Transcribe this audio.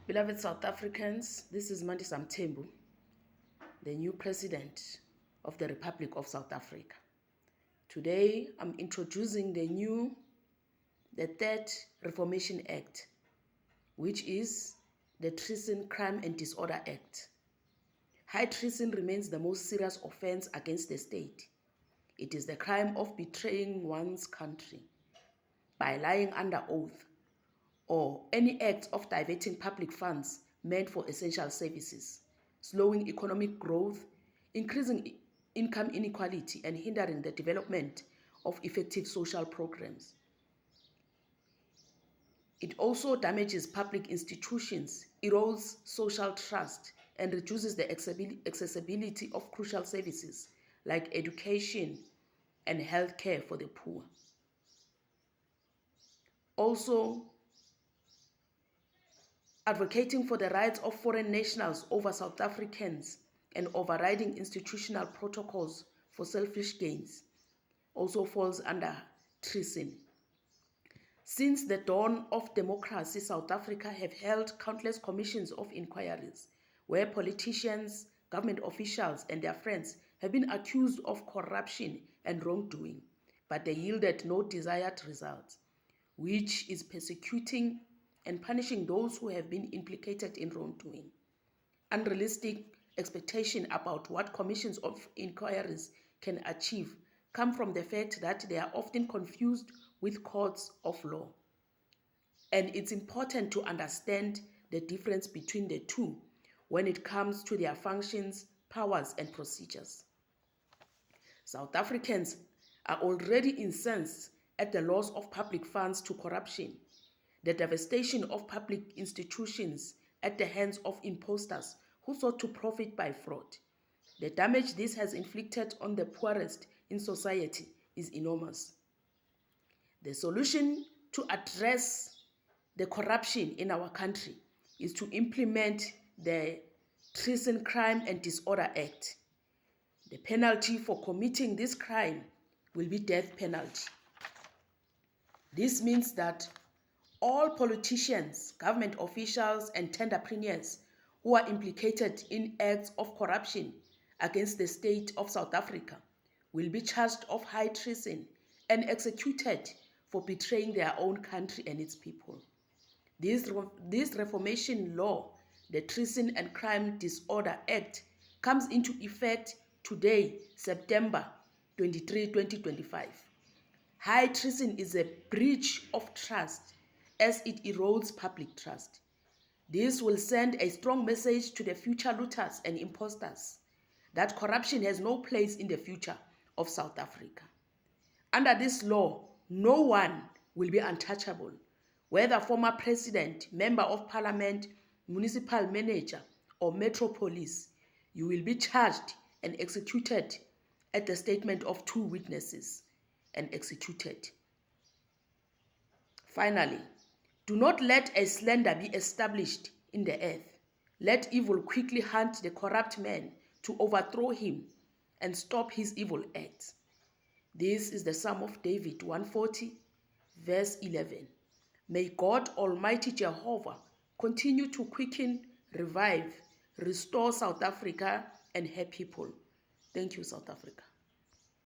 Beloved South Africans, this is Mthembu, the new president of the Republic of South Africa. Today, I'm introducing the Third Reformation Act, which is the Treason, Crime and Disorder Act. High treason remains the most serious offense against the state. It is the crime of betraying one's country by lying under oath, or any act of diverting public funds meant for essential services, slowing economic growth, increasing income inequality, and hindering the development of effective social programs. It also damages public institutions, erodes social trust, and reduces the accessibility of crucial services like education and healthcare for the poor. Also, advocating for the rights of foreign nationals over South Africans and overriding institutional protocols for selfish gains also falls under treason. Since the dawn of democracy, South Africa have held countless commissions of inquiries where politicians, government officials, and their friends have been accused of corruption and wrongdoing, but they yielded no desired results, which is persecuting and punishing those who have been implicated in wrongdoing. Unrealistic expectations about what commissions of inquiries can achieve come from the fact that they are often confused with courts of law. And it's important to understand the difference between the two when it comes to their functions, powers, and procedures. South Africans are already incensed at the loss of public funds to corruption, the devastation of public institutions at the hands of impostors who sought to profit by fraud. The damage this has inflicted on the poorest in society is enormous. The solution to address the corruption in our country is to implement the Treason, Crime and Disorder Act. The penalty for committing this crime will be death penalty. This means that all politicians, government officials, and tenderpreneurs who are implicated in acts of corruption against the state of South Africa will be charged of high treason and executed for betraying their own country and its people. This reformation law, the Treason and Crime Disorder Act, comes into effect today, September 23, 2025. High treason is a breach of trust as it erodes public trust. This will send a strong message to the future looters and imposters that corruption has no place in the future of South Africa. Under this law, no one will be untouchable, whether former president, member of parliament, municipal manager, or metro police. You will be charged and executed at the statement of two witnesses and executed. Finally, do not let a slander be established in the earth. Let evil quickly hunt the corrupt man to overthrow him and stop his evil acts. This is the Psalm of David 140, verse 11. May God Almighty Jehovah continue to quicken, revive, restore South Africa and her people. Thank you, South Africa.